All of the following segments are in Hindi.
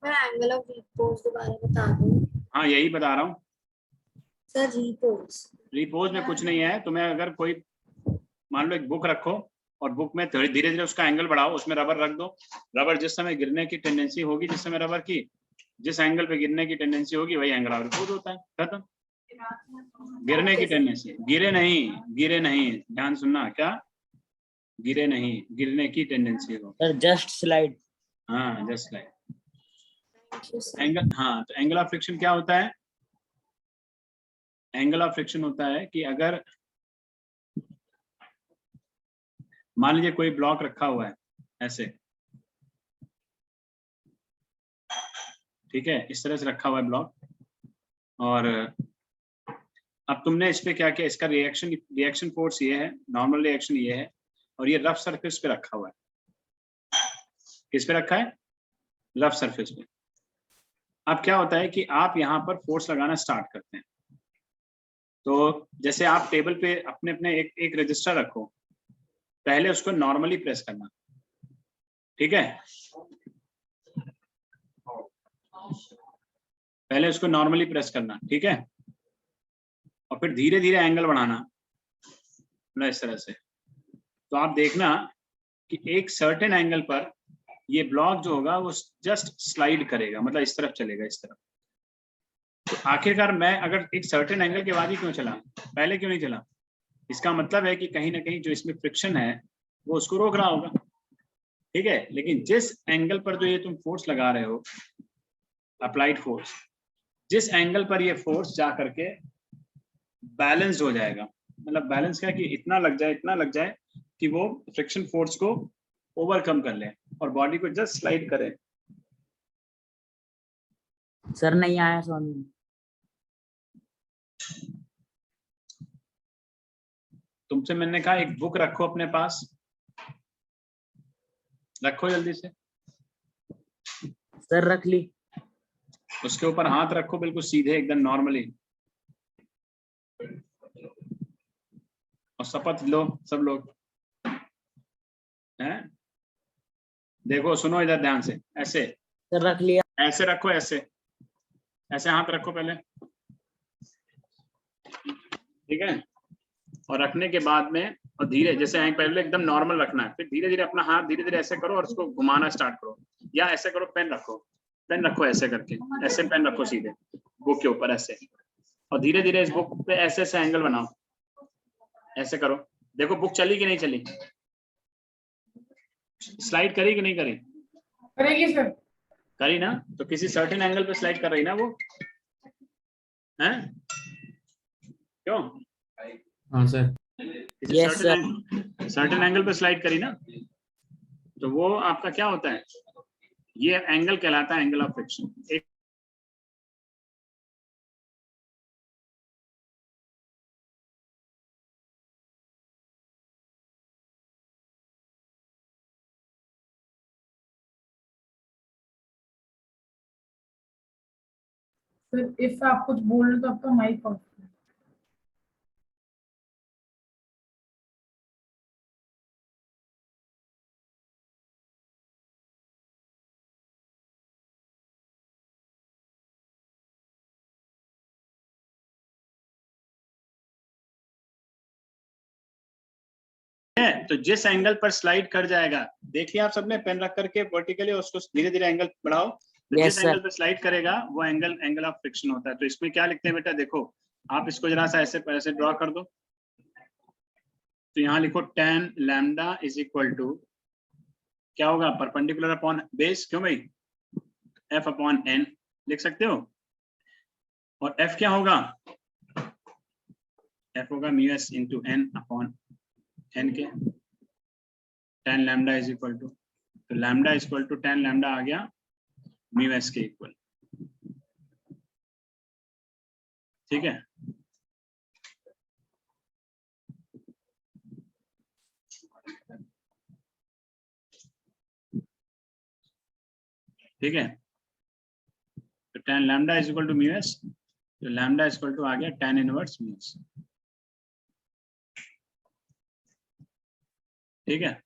मैं एंगल ऑफ रिपोज के बारे में बता दूं। हाँ यही बता रहा हूँ सर रिपोज, रिपोज में कुछ नहीं है। तुम्हें अगर कोई मान लो एक बुक रखो और बुक में धीरे धीरे उसका एंगल बढ़ाओ, उसमें रबर रख दो। रबर जिस समय गिरने की टेंडेंसी होगी, जिस समय रबर की जिस एंगल पे गिरने की टेंडेंसी होगी वही एंगल ऑफ रिपोज होता है। खत्म। गिरने की टेंडेंसी, गिरे नहीं, ध्यान सुनना, क्या गिरे नहीं, गिरने की टेंडेंसी हो। Sir just slide. हाँ जस्ट लाइक एंगल। हाँ तो एंगल ऑफ फ्रिक्शन क्या होता है? एंगल ऑफ फ्रिक्शन होता है कि अगर मान लीजिए कोई ब्लॉक रखा हुआ है ऐसे, ठीक है, इस तरह से रखा हुआ है ब्लॉक, और अब तुमने इस पे क्या किया, इसका रिएक्शन फोर्स ये है, नॉर्मल रिएक्शन ये है, और ये रफ सरफेस पे रखा हुआ है। किस पे रखा है? रफ सरफेस पे। अब क्या होता है कि आप यहाँ पर फोर्स लगाना स्टार्ट करते हैं। तो जैसे आप टेबल पे अपने अपने एक रजिस्टर रखो, पहले उसको नॉर्मली प्रेस करना, ठीक है, पहले उसको नॉर्मली प्रेस करना, ठीक है, और फिर धीरे धीरे एंगल बढ़ाना, मतलब इस तरह से। तो आप देखना कि एक सर्टेन एंगल पर ये ब्लॉक जो होगा वो जस्ट स्लाइड करेगा, मतलब इस तरफ चलेगा, इस तरफ। तो आखिरकार मैं अगर एक सर्टेन एंगल के बाद ही क्यों चला, पहले क्यों नहीं चला? इसका मतलब है कि कहीं ना कहीं जो इसमें फ्रिक्शन है वो उसको रोक रहा होगा, ठीक है। लेकिन जिस एंगल पर जो ये तुम फोर्स लगा रहे हो, अप्लाइड फोर्स, जिस एंगल पर ये फोर्स जा करके बैलेंस हो जाएगा, मतलब बैलेंस क्या कि इतना लग जाए कि वो फ्रिक्शन फोर्स को ओवरकम कर ले और बॉडी को जस्ट स्लाइड करे। सर नहीं आया समझ में। तुमसे मैंने कहा एक बुक रखो अपने पास, रखो जल्दी से। सर रख ली। उसके ऊपर हाथ रखो बिल्कुल सीधे, एकदम नॉर्मली, और शपथ लो सब लोग हैं। देखो सुनो इधर ध्यान से, ऐसे सर रख लिया। ऐसे रखो, ऐसे ऐसे हाथ रखो पहले, ठीक है। और रखने के बाद में और धीरे, जैसे पहले एकदम नॉर्मल रखना है, फिर धीरे धीरे अपना हाथ धीरे धीरे ऐसे करो और उसको घुमाना स्टार्ट करो, या ऐसे करो, पेन रखो ऐसे करके, ऐसे पेन रखो सीधे बुक के ऊपर ऐसे, और धीरे धीरे इस बुक पे ऐसे ऐसे एंगल बनाओ, ऐसे करो। देखो बुक चली कि नहीं चली, स्लाइड करी कि नहीं करी? करेगी सर। करी ना, तो किसी सर्टेन एंगल पे स्लाइड कर रही ना वो, हैं? क्यों? हाँ सर। किसी सर्टेन एंगल पे स्लाइड करी ना, तो वो आपका क्या होता है, ये एंगल कहलाता है एंगल ऑफ फ्रिक्शन। एक सर इफ आप कुछ बोल रहे तो आपका माइक ऑफ है। है, तो जिस एंगल पर स्लाइड कर जाएगा, देखिए आप सबने पेन रख करके वर्टिकली उसको धीरे धीरे एंगल बढ़ाओ, तो जिस एंगल पर स्लाइड करेगा वो एंगल ऑफ फ्रिक्शन होता है। तो इसमें क्या लिखते हैं बेटा, देखो आप इसको जरा सा ऐसे ड्रॉ कर दो। तो यहाँ लिखो tan lambda is equal to क्या होगा, परपेंडिकुलर अपॉन बेस, क्यों भाई, f अपॉन n लिख सकते हो। और f क्या होगा, f होगा μs into n upon n के, tan lambda is equal to, तो lambda is equal to tan lambda आ गया μs के इक्वल, ठीक है। ठीक है, तो tan lambda is equal to μs, तो लैम्डा इज इक्वल टू आ गया tan इनवर्स μs, ठीक है।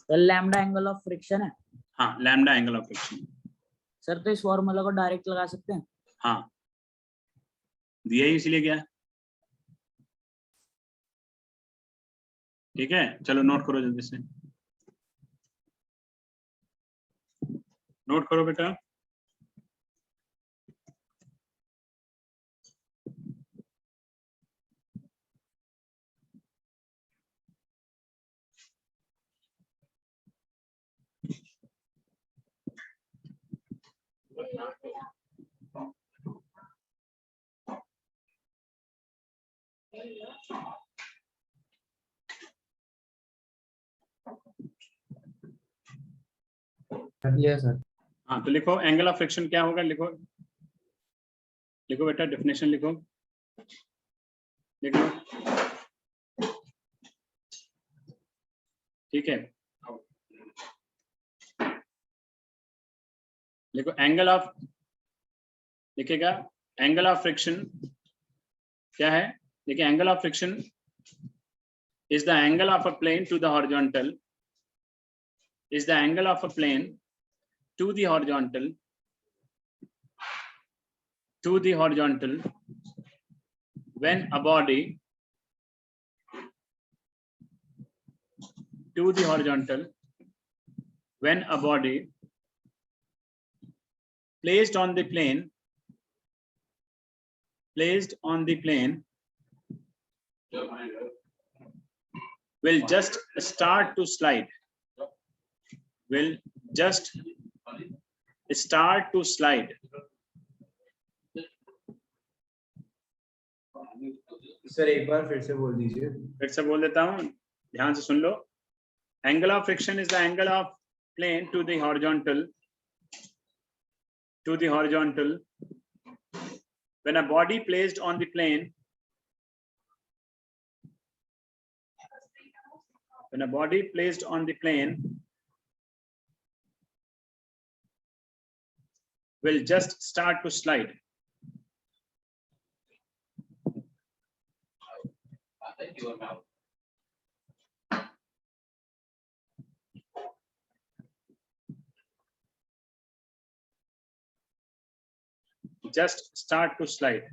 Sir lambda angle of friction है हाँ, lambda angle of friction. Sir, तो इस फॉर्मूला को डायरेक्ट लगा सकते हैं? हाँ, दिया ही इसलिए क्या। ठीक है, चलो नोट करो जल्दी से, नोट करो बेटा। कर लिया सर। हाँ, तो लिखो एंगल ऑफ फ्रिक्शन क्या होगा, लिखो लिखो बेटा, डेफिनेशन लिखो, लिख लो। ठीक है, लिखो एंगल ऑफ, लिखेगा एंगल ऑफ फ्रिक्शन क्या है। देखिए, angle of friction is the angle of a plane to the horizontal, is the angle of a plane to the horizontal, when a body placed on the plane will just start to slide, sir एक बार फिर से बोल दीजिए। फिर से बोल देता हूँ, ध्यान से सुन लो। Angle of friction is the angle of plane to the horizontal when a body placed on the plane will just start to slide. Just start to slide.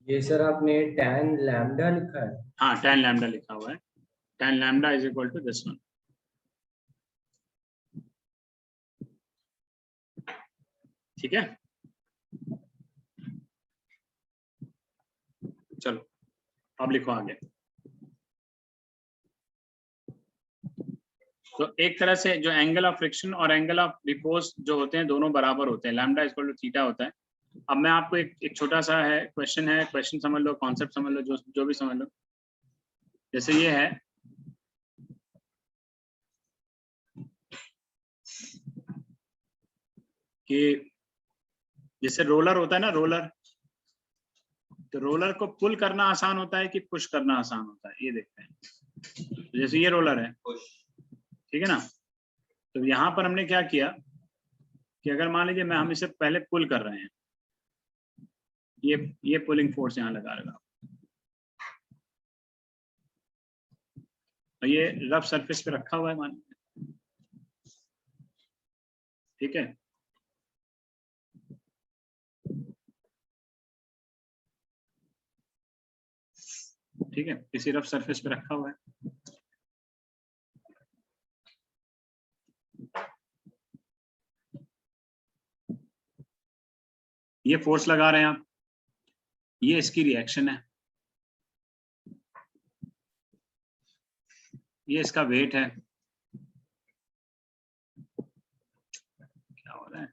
ये सर आपने tan लैम्डा लिखा है? हाँ, tan लैम्डा लिखा हुआ है। tan lambda is equal to this one. ठीक है, चलो अब लिखो आगे। तो एक तरह से जो एंगल ऑफ फ्रिक्शन और एंगल ऑफ रिपोज जो होते हैं दोनों बराबर होते हैं, लैम्डा इक्वल टू थीटा होता है। अब मैं आपको एक छोटा सा है क्वेश्चन समझ लो, कॉन्सेप्ट समझ लो, जो भी समझ लो। जैसे ये है कि जैसे रोलर होता है ना, रोलर, तो रोलर को पुल करना आसान होता है कि पुश करना आसान होता है, ये देखते हैं। तो जैसे ये रोलर है, ठीक है ना, तो यहाँ पर हमने क्या किया कि अगर मान लीजिए हम इसे पहले पुल कर रहे हैं, ये पुलिंग फोर्स यहाँ लगा रहा, और ये रफ सरफेस पे रखा हुआ है मान, ठीक है। ठीक है, किसी रफ सरफेस पे रखा हुआ है। ये फोर्स लगा रहे हैं आप, ये इसकी रिएक्शन है, ये इसका वेट है। क्या हो रहा है,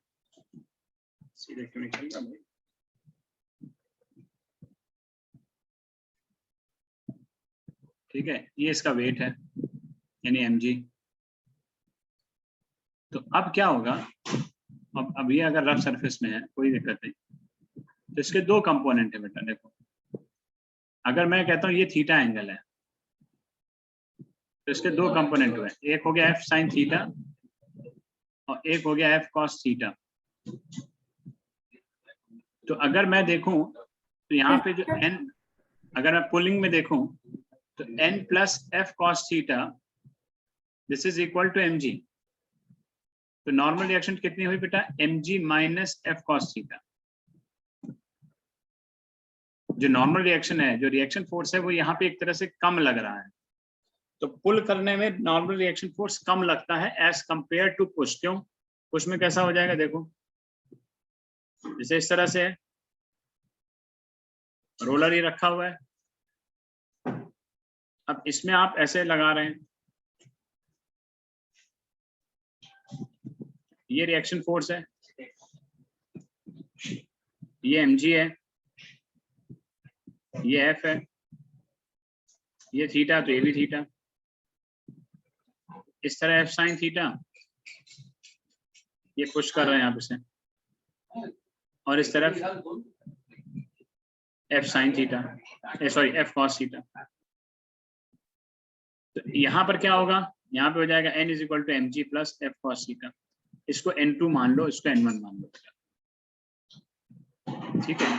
सीधे क्यों निकल रहा भाई। ठीक है, ये इसका वेट है यानी mg। तो अब क्या होगा, अब ये अगर रफ सरफेस में है कोई दिक्कत नहीं, तो इसके दो कंपोनेंट है बेटा। देखो, अगर मैं कहता हूँ ये थीटा एंगल है, तो इसके दो कंपोनेंट हुए, एक हो गया f sin थीटा और एक हो गया f cos थीटा। तो अगर मैं देखूं तो यहाँ पे जो n, अगर मैं पुलिंग में देखूं तो n plus F cos theta this is equal to mg। तो नॉर्मल रिएक्शन कितनी हुई बेटा, mg minus F cos theta. जो नॉर्मल रिएक्शन है, जो रिएक्शन फोर्स है, वो यहाँ पे एक तरह से कम लग रहा है। तो पुल करने में नॉर्मल रिएक्शन फोर्स कम लगता है एज कंपेयर टू पुश। क्यों? पुश में कैसा हो जाएगा, देखो जैसे इस तरह से है, रोलर ही रखा हुआ है। अब इसमें आप ऐसे लगा रहे हैं, ये रिएक्शन फोर्स है, ये mg है, ये f है, ये थीटा, तो ये भी थीटा। इस तरह f साइन थीटा, ये पुश कर रहे हैं आप इसे, और इस तरफ f sine theta, sorry f cos theta. तो यहाँ पर क्या होगा, यहाँ पे हो जाएगा n is equal to mg plus f cos theta. इसको n2 मान लो, इसको n1 मान लो, ठीक है।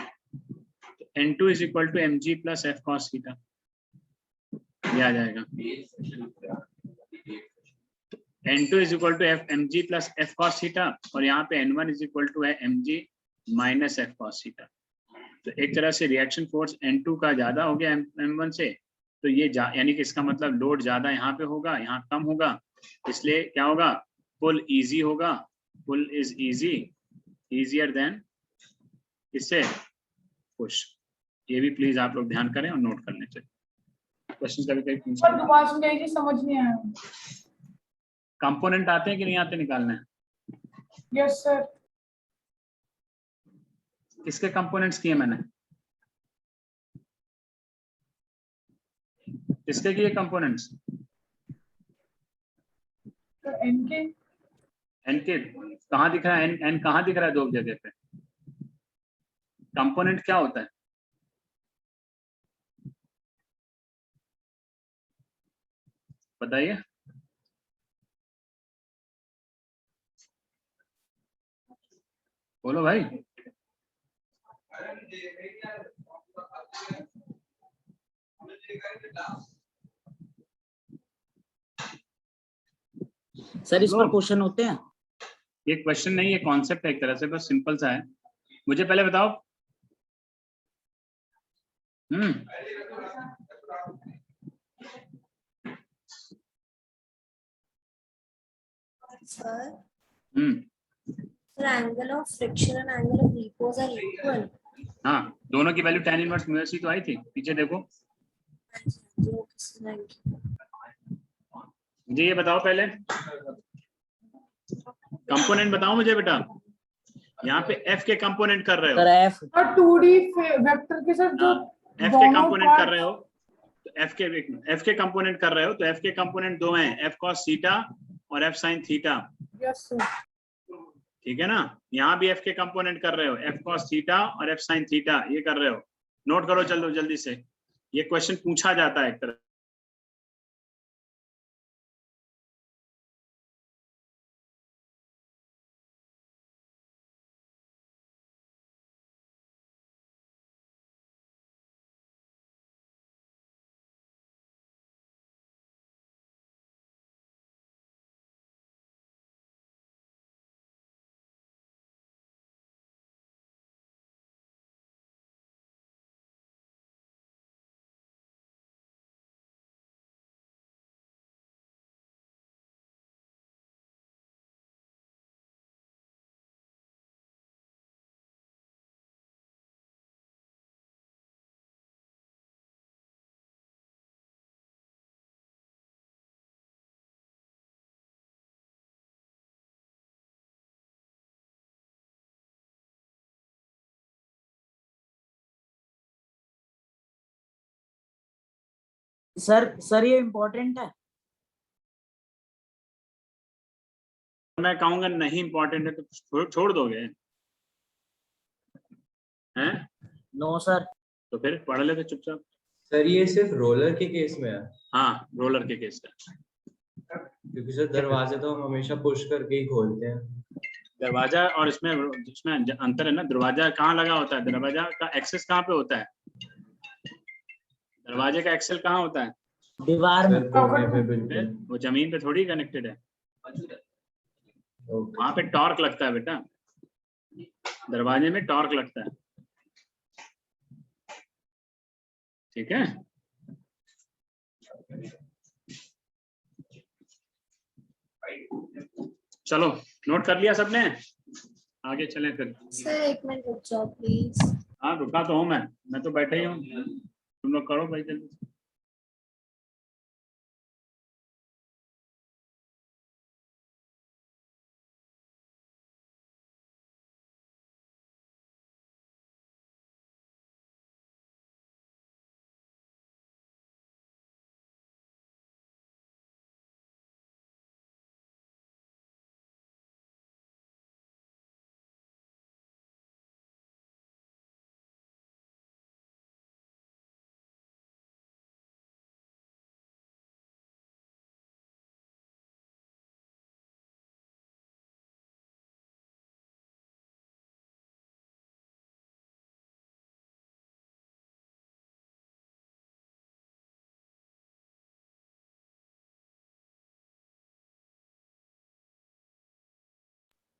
तो n2 is equal to mg plus f cos theta, ये आ जाएगा। n2 is equal to mg plus f cos theta, और यहाँ पे n1 इज इक्वल टू है mg minus f cos theta. तो एक तरह से रिएक्शन फोर्स n2 का ज्यादा हो गया m1 से, तो ये यानी कि इसका मतलब लोड ज्यादा यहाँ पे होगा, यहाँ कम होगा, इसलिए क्या होगा, पुल इजी होगा। Pull is easy, easier than इससे पुश। ये भी प्लीज आप लोग ध्यान करें और नोट कर लें। क्वेश्चन कभी कभी पूछते पर हैं। दोबारा समझाइए, समझ नहीं आया। कंपोनेंट आते हैं कि नहीं आते निकालने? Yes sir. किसके कंपोनेंट्स किए मैंने? किसके किए कंपोनेंट्स? एन के। एन के कहाँ दिख रहा है? एन कहाँ दिख रहा है? दो जगह पे। कंपोनेंट क्या होता है? बताइए। बोलो भाई। सर इस पर क्वेश्चन होते हैं? ये क्वेश्चन नहीं, ये कॉन्सेप्ट है एक तरह से, बस सिंपल सा है। मुझे पहले बताओ। Sir, sir angle of friction and angle of repose are equal. हाँ, दोनों की वैल्यू tan इनवर्स म्यू सी तो आई थी, पीछे देखो। मुझे ये बताओ पहले, कंपोनेंट बताओ मुझे बेटा। यहाँ पे f के कंपोनेंट कर रहे हो सर एफ और 2D वेक्टर के साथ जो f के कंपोनेंट कर रहे हो, तो f के कंपोनेंट कर रहे हो, तो f के कंपोनेंट दो हैं, f cos थीटा और f sin theta. Yes sir. ठीक है ना? यहाँ भी f के कंपोनेंट कर रहे हो, f cos थीटा और f sin थीटा, ये कर रहे हो। नोट करो चलो जल्दी से, ये क्वेश्चन पूछा जाता है एक तरह। सर ये इम्पोर्टेंट है? मैं कहूंगा नहीं इम्पोर्टेंट है तो छोड़ दोगे हैं? No sir. तो फिर पढ़ लेते चुपचाप। सर ये सिर्फ रोलर के केस में है, हाँ, रोलर के केस का। क्योंकि सर दरवाजे तो हम हमेशा पुश करके ही खोलते हैं। दरवाजा और इसमें अंतर है ना, दरवाजा कहाँ लगा होता है, दरवाजा का एक्सेस कहाँ पे होता है? दरवाजे का एक्सेल कहाँ होता है? दीवार में। सर कोने पे बिल्कुल। वो जमीन पे थोड़ी कनेक्टेड है, ओके। वहां पे टॉर्क लगता है बेटा, दरवाजे में टॉर्क लगता है, ठीक है। चलो नोट कर लिया सबने, आगे चलें फिर। सर 1 मिनट रुक जाओ प्लीज। हाँ रुका तो हूँ मैं तो बैठे ही हूँ, तुम लोग करो भाई जल्दी।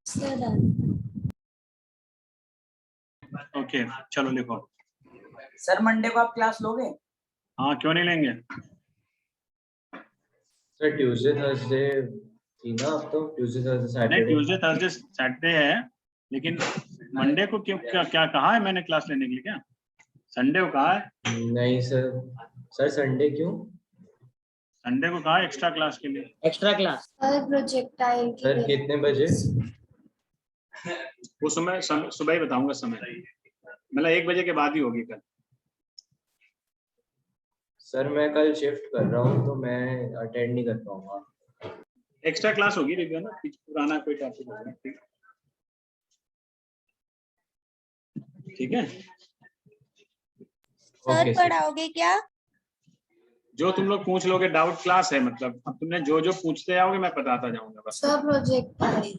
Sir done. ओके चलो लिखो। सर मंडे को आप क्लास लोगे? हाँ क्यों नहीं लेंगे। सर ट्यूसडे थर्सडे थी ना, अब तो ट्यूसडे थर्सडे नहीं सैटरडे। ट्यूसडे थर्सडे सैटरडे है, लेकिन मंडे को क्यों, क्या कहा है मैंने क्लास लेने के लिए? क्या संडे को कहा है? नहीं सर, सर संडे क्यों? संडे को कहा है एक्स्ट्रा क्लास के लिए। Extra class. सर प्रोजेक्टाइल की सर कितने बजे? वो सुबह ही बताऊंगा समय, मतलब 1 बजे के बाद ही होगी कल। सर मैं कल शिफ्ट कर रहा हूँ तो मैं अटेंड नहीं कर पाऊंगा। एक्स्ट्रा क्लास होगी रिव्यू ना, पुराना कोई टॉपिक होगा, ठीक है। सर ओके पढ़ाओगे क्या? जो तुम लोग पूछ लोगे डाउट क्लास है, मतलब अब तुमने जो जो पूछते जाओगे मैं बताता जाऊंगा बस। Sir projectile.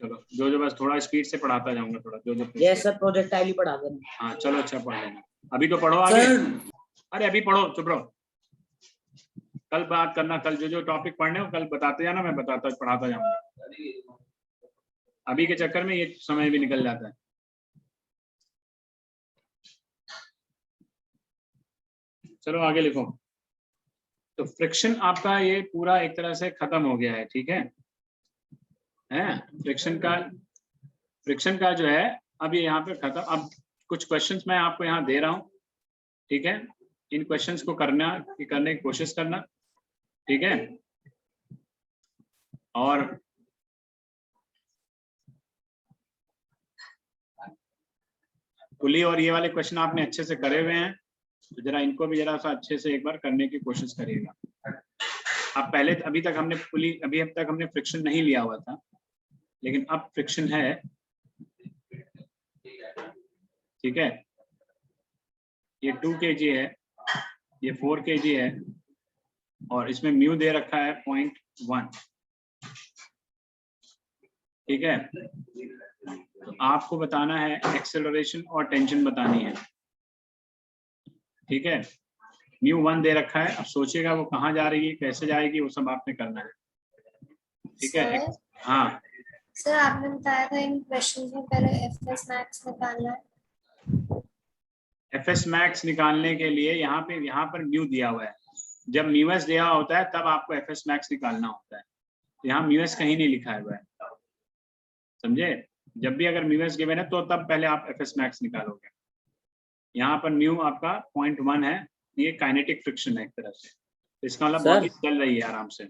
चलो जो बस थोड़ा स्पीड से पढ़ाता जाऊंगा, थोड़ा जो यस सर प्रोजेक्टाइल ही पढ़ा देना। हाँ चलो अच्छा पढ़ लेना, अभी तो पढ़ो आगे। अरे अभी पढ़ो, चुप रहो, कल बात करना, कल जो टॉपिक पढ़ने हो कल बताते जाना, मैं पढ़ाता जाऊंगा। अभी के चक्कर में ये समय भी निकल जाता है। चलो आगे लिखो। तो फ्रिक्शन आपका ये पूरा एक तरह से खत्म हो गया है, ठीक है। फ्रिक्शन का जो है अब ये यहाँ पे खत्म। अब कुछ क्वेश्चंस मैं आपको यहाँ दे रहा हूँ, ठीक है। इन क्वेश्चंस को करने की कोशिश करना, ठीक है। और पुली और ये वाले क्वेश्चन आपने अच्छे से करे हुए हैं, तो जरा इनको भी जरा सा अच्छे से एक बार करने की कोशिश करिएगा। अब पहले अभी तक हमने फ्रिक्शन नहीं लिया हुआ था, लेकिन अब फ्रिक्शन है, ठीक है। ये 2 kg है, ये 4 kg है, और इसमें म्यू दे रखा है 0.1, ठीक है। तो आपको बताना है एक्सेलरेशन और टेंशन बतानी है, ठीक है। म्यू 1 दे रखा है, अब सोचिएगा वो कहाँ जा रही है, कैसे जाएगी, वो सब आपने करना है, ठीक है। हाँ सर आपने बताया था इन क्वेश्चंस में पहले एफएस मैक्स निकालना है। एफएस मैक्स निकालने के लिए यहाँ पर म्यू दिया हुआ है, जब म्यूएस दिया होता है तब आपको एफएस मैक्स निकालना होता है। तो यहाँ म्यूएस कहीं नहीं लिखा हुआ है, समझे। जब भी अगर म्यूएस गिवन है तो तब पहले आप एफएस मैक्स निकालोगे। यहाँ पर म्यू आपका 0.1 है, ये काइनेटिक फ्रिक्शन है एक तरह से, तो इसका मतलब बॉडी चल रही है आराम से।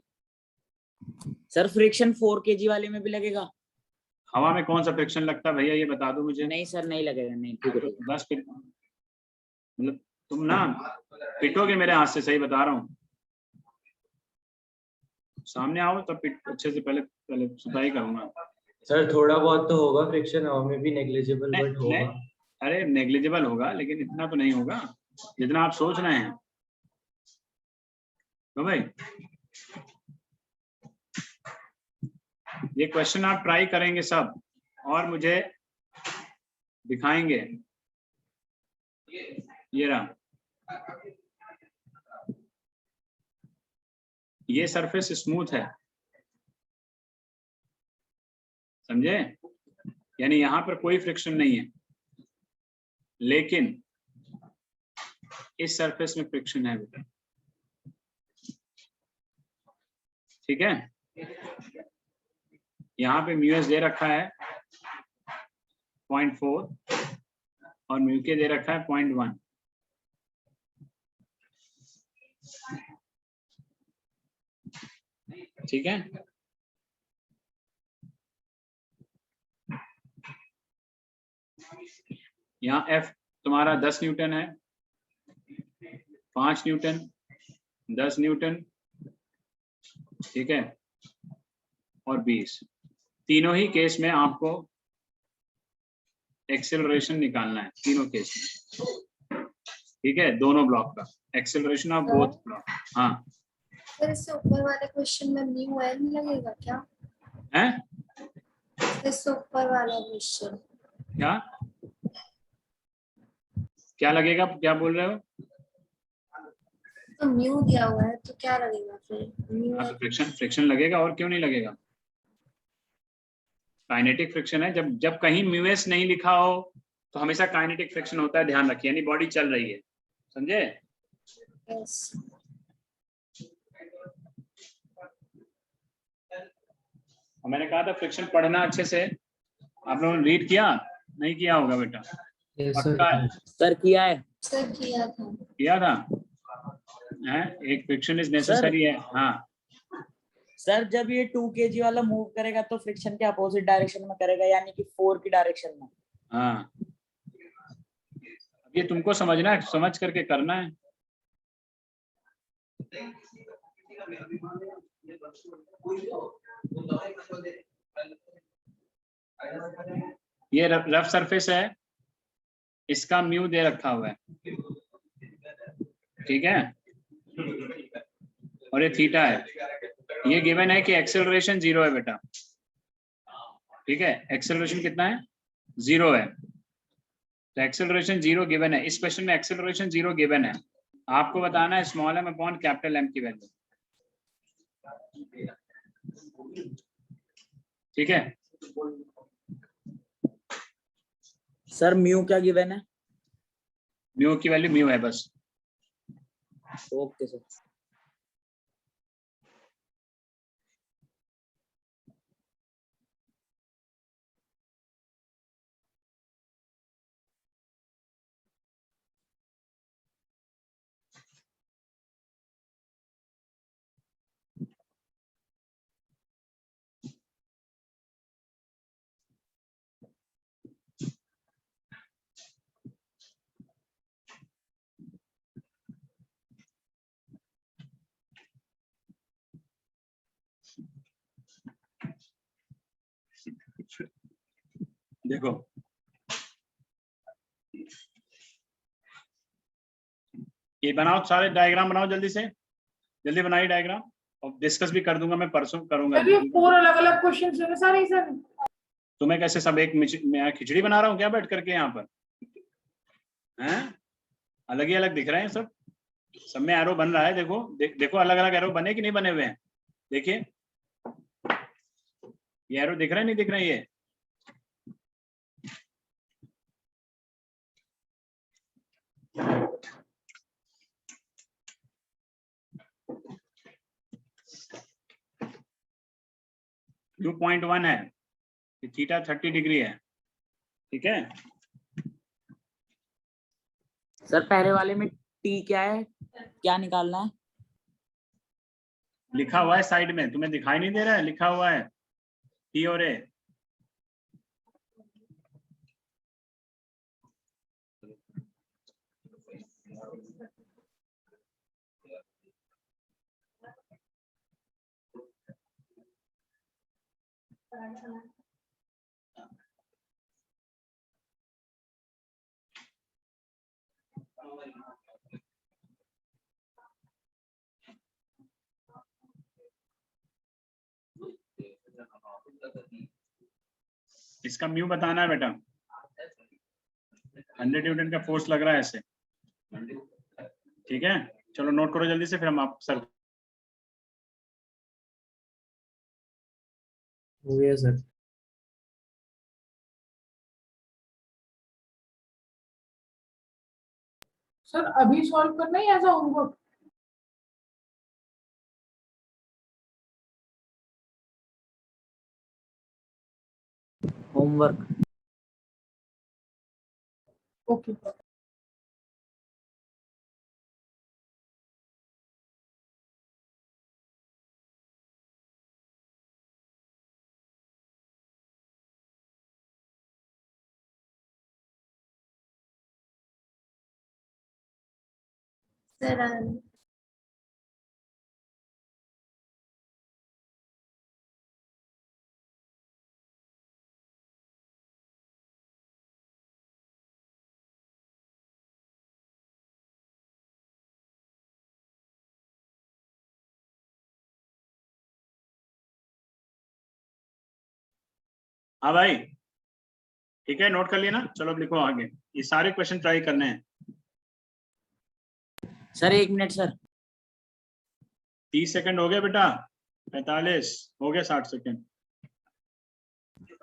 सर फ्रिक्शन 4 kg वाले में भी लगेगा? हवा में कौन सा फ्रिक्शन लगता है भैया, ये बता दो मुझे। नहीं सर नहीं लगेगा, नहीं ठीक है। बस फिर मतलब तुम ना पिटोगे मेरे हाथ से, सही बता रहा हूँ। सामने आओ तब अच्छे से पहले सफाई करूंगा। सर थोड़ा बहुत तो होगा फ्रिक्शन, हवा में भी नेग्लिजिबल बट होगा। अरे नेग्लिजिबल होगा, लेकिन इतना तो नहीं होगा जितना आप सोच रहे हैं, तो भाई ये क्वेश्चन आप ट्राई करेंगे सब और मुझे दिखाएंगे। ये रहा, ये सरफेस स्मूथ है, समझे? यानी यहां पर कोई फ्रिक्शन नहीं है, लेकिन इस सरफेस में फ्रिक्शन है बेटा, ठीक है? यहाँ पे म्यूएस दे रखा है 0.4 और म्यूके दे रखा है 0.1। ठीक है, यहाँ F तुम्हारा 10 न्यूटन है, 5 न्यूटन, 10 न्यूटन, ठीक है, और 20। तीनों ही केस में आपको एक्सेलरेशन निकालना है, तीनों केस में, ठीक है? दोनों ब्लॉक का एक्सेलरेशन ऑफ बोथ ब्लॉक। हाँ, सर इससे ऊपर वाले क्वेश्चन में म्यू एन लगेगा क्या? है इससे ऊपर वाला क्वेश्चन क्या? क्या लगेगा, क्या बोल रहे हो? तो म्यू दिया हुआ है तो क्या लगेगा फिर? म्यू हाँ, तो फ्रिक्शन लगेगा, और क्यों नहीं लगेगा? काइनेटिक फ्रिक्शन है। जब कहीं म्यूएस नहीं लिखा हो तो हमेशा काइनेटिक फ्रिक्शन होता है, ध्यान रखिए, यानी बॉडी चल रही है, समझे? यस। और मैंने कहा था फ्रिक्शन पढ़ना अच्छे से, आप लोगों ने रीड किया नहीं किया होगा बेटा? पक्का है? सर किया है। सर किया था हैं? एक फ्रिक्शन इज नेसेसरी है। हाँ सर जब ये 2 kg वाला मूव करेगा तो फ्रिक्शन के अपोजिट डायरेक्शन में करेगा, यानी कि 4 की डायरेक्शन में। हाँ, अब ये तुमको समझना है, समझ करके करना है। ये रफ सरफेस है, इसका म्यू दे रखा हुआ है, ठीक है, और ये थीटा है। ये गिवन है कि एक्सेलरेशन 0 है बेटा, ठीक है? एक्सेलरेशन कितना है? 0 है। तो एक्सेलरेशन 0 गिवन है, इस क्वेश्चन में एक्सेलरेशन 0 गिवन है। आपको बताना है small M upon capital M की वैल्यू, ठीक है? सर म्यू क्या गिवन है? म्यू की वैल्यू म्यू है बस। Okay sir. देखो ये बनाओ, सारे डायग्राम बनाओ जल्दी से, जल्दी बनाइए डायग्राम, और डिस्कस भी कर दूंगा मैं, परसों करूंगा। सर ये 4 अलग-अलग क्वेश्चंस है सारे सर। तुम्हें कैसे सब एक मैं खिचड़ी बना रहा हूँ क्या बैठ करके यहाँ पर? हैं? अलग ही अलग दिख रहे हैं सब में एरो बन रहा है, देखो देखो अलग अलग एरो बने कि नहीं बने हुए हैं? देखिए ये एरो दिख रहा है नहीं दिख रहा है? ये Q 0.1 है, थीटा 30 डिग्री है, ठीक है? सर पहले वाले में टी क्या है, क्या निकालना है? लिखा हुआ है साइड में, तुम्हें दिखाई नहीं दे रहा है? लिखा हुआ है टी और ए। इसका म्यू बताना है बेटा। 100 न्यूटन का फोर्स लग रहा है ऐसे, ठीक है? चलो नोट करो जल्दी से, फिर हम आप सर हो गया सर। सर अभी सॉल्व करना है ऐसा होमवर्क? होमवर्क। ओके। सर हाँ भाई, ठीक है, नोट कर लिया ना? चलो अब लिखो आगे, ये सारे क्वेश्चन ट्राई करने हैं। Sir 1 minute sir. 30 सेकंड हो गए बेटा, 45 हो गया, 60 सेकंड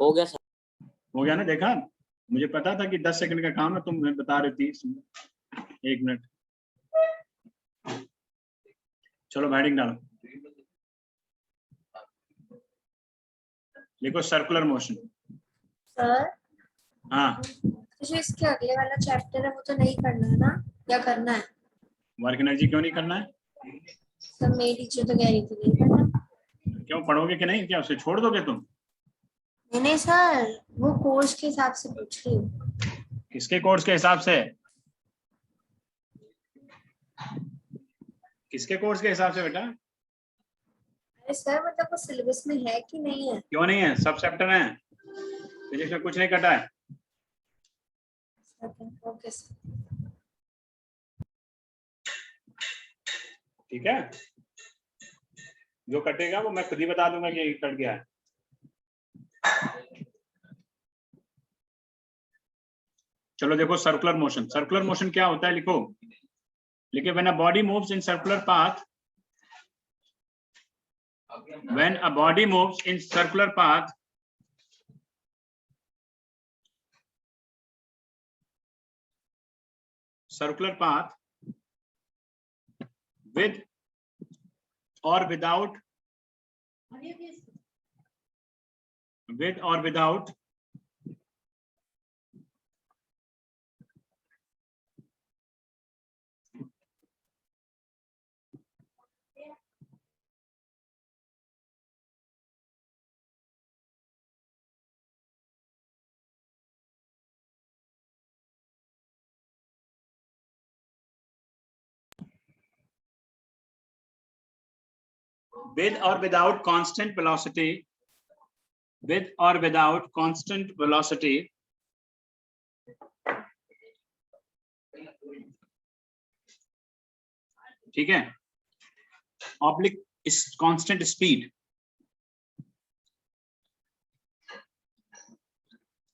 हो गया सर। हो गया ना? देखा, मुझे पता था कि 10 सेकंड का काम है, तुम बता रही थी 1 मिनट। चलो हेडिंग डालो, देखो सर्कुलर मोशन। सर हाँ, मुझे इसके अगले वाला चैप्टर है वो तो नहीं करना है ना, या करना है? वर्क एनर्जी क्यों नहीं करना है? सर मेरी टीचर तो कह रही थी नहीं करना। क्यों, पढ़ोगे कि नहीं? क्या उसे छोड़ दोगे तुम? नहीं सर, वो कोर्स के हिसाब से पूछ रही हूँ। किसके कोर्स के हिसाब से? किसके कोर्स के हिसाब से बेटा? अरे सर मतलब वो सिलेबस में है कि नहीं है? क्यों नहीं है? सब चैप्टर हैं, फिजिक्स में कुछ नहीं कटा है। Okay sir. ठीक है, जो कटेगा वो मैं खुद ही बता दूंगा कि कट गया है। चलो देखो सर्कुलर मोशन। सर्कुलर मोशन क्या होता है, लिखो, लिखे, when a body moves in circular path, when a body moves in circular path, circular path with or without, with or without with or without constant velocity, with or without constant velocity, ठीक है, oblique constant speed,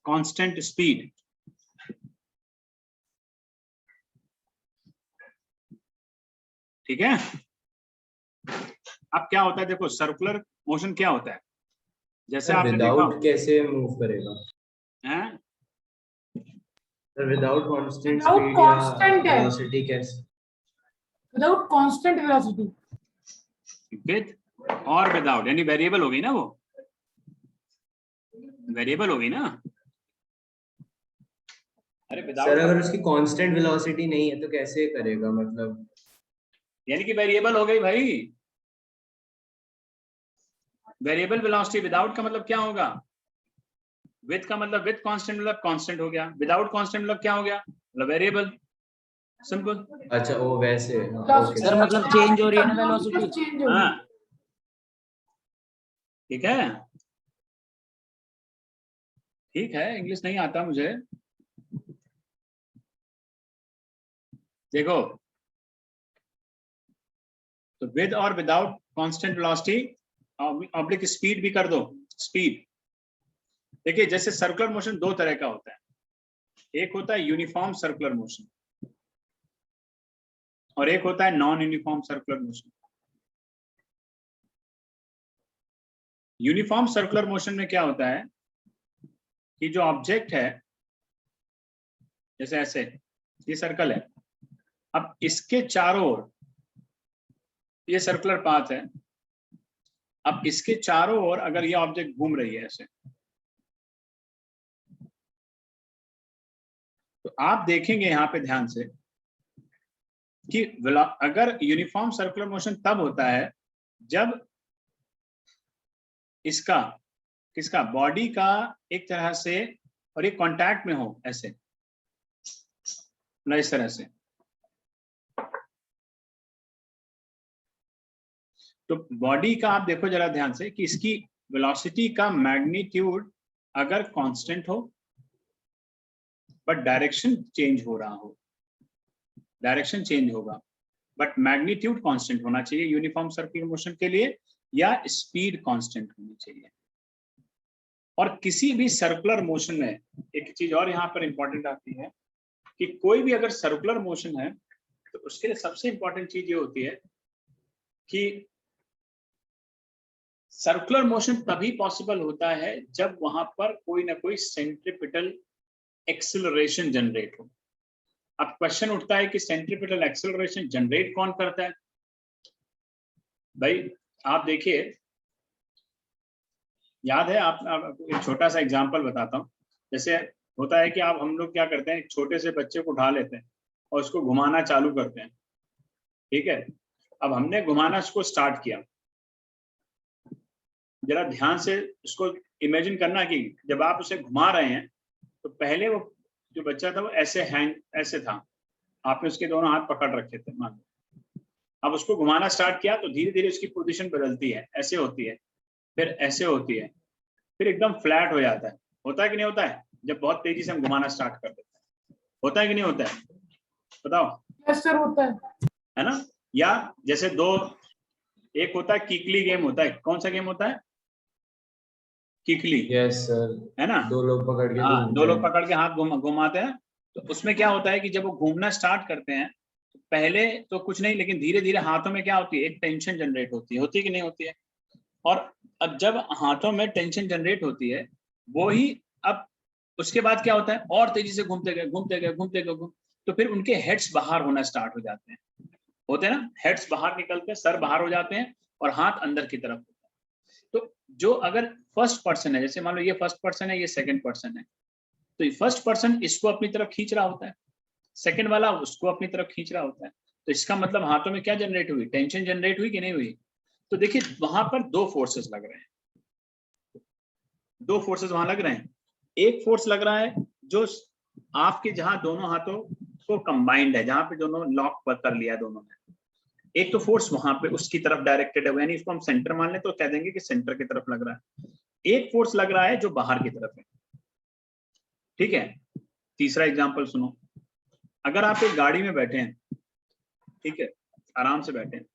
constant speed, ठीक है। अब क्या होता है, देखो सर्कुलर मोशन क्या होता है, जैसे आपने देखा विदाउट कैसे मूव करेगा? है, sir without constant Without speed या constant है। वेलोसिटी कैसे? Without constant velocity. विद और विदाउट, यानी वेरिएबल होगी ना, वो वेरिएबल होगी ना। अरे सर विदाउट अगर उसकी कांस्टेंट वेलोसिटी नहीं है तो कैसे करेगा, मतलब? यानी कि वेरिएबल हो गई भाई। वेरिएबल वेलोसिटी, विदाउट का मतलब क्या होगा? विद का मतलब, विद कांस्टेंट मतलब कांस्टेंट हो गया, विदाउट कांस्टेंट मतलब क्या हो गया? मतलब वेरिएबल, सिंपल। अच्छा वो वैसे, ओके सर मतलब चेंज हो रही है ना वेलोसिटी। चेंज हो हाँ, रही है। ठीक है, ठीक है, इंग्लिश नहीं आता मुझे। देखो, तो विद और without constant velocity, oblique speed भी कर दो, स्पीड। देखिए जैसे सर्कुलर मोशन दो तरह का होता है, एक होता है यूनिफॉर्म सर्कुलर मोशन और एक होता है non uniform circular motion. Uniform circular motion में क्या होता है कि जो ऑब्जेक्ट है, जैसे ऐसे ये सर्कल है, अब इसके चारों ओर ये सर्कुलर पाथ है, अब इसके चारों ओर अगर ये ऑब्जेक्ट घूम रही है ऐसे, तो आप देखेंगे यहां पे ध्यान से कि अगर यूनिफॉर्म सर्कुलर मोशन तब होता है जब इसका किसका बॉडी का एक तरह से और ये कांटेक्ट में हो, ऐसे इस तरह से। तो बॉडी का आप देखो जरा ध्यान से कि इसकी वेलोसिटी का मैग्नीट्यूड अगर कांस्टेंट हो बट डायरेक्शन चेंज हो रहा हो, डायरेक्शन चेंज होगा बट मैग्नीट्यूड कांस्टेंट होना चाहिए यूनिफॉर्म सर्कुलर मोशन के लिए, या स्पीड कांस्टेंट होनी चाहिए। और किसी भी सर्कुलर मोशन में एक चीज और यहाँ पर इंपॉर्टेंट आती है कि कोई भी अगर सर्कुलर मोशन है तो उसके लिए सबसे इंपॉर्टेंट चीज ये होती है कि सर्कुलर मोशन तभी पॉसिबल होता है जब वहां पर कोई ना कोई सेंट्रीपिटल एक्सेलरेशन जनरेट हो। अब क्वेश्चन उठता है कि सेंट्रीपिटल एक्सेलरेशन जनरेट कौन करता है? भाई आप देखिए, याद है आप एक छोटा सा एग्जांपल बताता हूँ। जैसे होता है कि आप हम लोग क्या करते हैं, एक छोटे से बच्चे को उठा लेते हैं और उसको घुमाना चालू करते हैं, ठीक है। अब हमने घुमाना उसको स्टार्ट किया, जरा ध्यान से उसको इमेजिन करना कि जब आप उसे घुमा रहे हैं तो पहले वो जो बच्चा था वो ऐसे था, आपने उसके दोनों हाथ पकड़ रखे थे मान लो। अब उसको घुमाना स्टार्ट किया तो धीरे धीरे उसकी पोजीशन बदलती है, ऐसे होती है, फिर ऐसे होती है, फिर एकदम फ्लैट हो जाता है। होता है कि नहीं होता है जब बहुत तेजी से हम घुमाना स्टार्ट कर देते हैं? होता है कि नहीं होता है? बताओ। यस सर होता है ना? या जैसे एक होता है किकली गेम होता है, कौन सा गेम होता है? किकली। यस सर, है ना? दो लोग पकड़ के हाँ, दो लोग पकड़ के हाथ घुमाते हैं। तो उसमें क्या होता है कि जब वो घूमना स्टार्ट करते हैं तो पहले तो कुछ नहीं, लेकिन धीरे धीरे हाथों में क्या होती है, एक टेंशन जनरेट होती है कि नहीं होती है? और अब जब हाथों में टेंशन जनरेट होती है वो ही, अब उसके बाद क्या होता है, और तेजी से घूमते गए, तो फिर उनके हेड्स बाहर होना स्टार्ट हो जाते हैं, होते हैं ना, हेड्स बाहर निकलते हैं, सर बाहर हो जाते हैं और हाथ अंदर की तरफ होता है। तो जो अगर फर्स्ट पर्सन है, जैसे मान लो ये फर्स्ट पर्सन है, ये सेकंड पर्सन है, तो फर्स्ट पर्सन इसको अपनी तरफ खींच रहा होता है, सेकंड वाला उसको अपनी तरफ खींच रहा होता है। तो इसका मतलब हाथों में क्या जनरेट हुई, टेंशन जनरेट हुई कि नहीं हुई? तो देखिए वहां पर दो फोर्सेस लग रहे हैं, दो फोर्सेस वहां लग रहे हैं। एक फोर्स लग रहा है जो आपके जहां दोनों हाथों को कंबाइंड है, जहां पे दोनों लॉक कर लिया दोनों ने, एक तो फोर्स वहां पे उसकी तरफ डायरेक्टेड है, यानी इसको हम सेंटर मान ले तो कह देंगे कि सेंटर की तरफ लग रहा है। एक फोर्स लग रहा है जो बाहर की तरफ है, ठीक है। तीसरा एग्जांपल सुनो, अगर आप एक गाड़ी में बैठे हैं, ठीक है, आराम से बैठे हैं,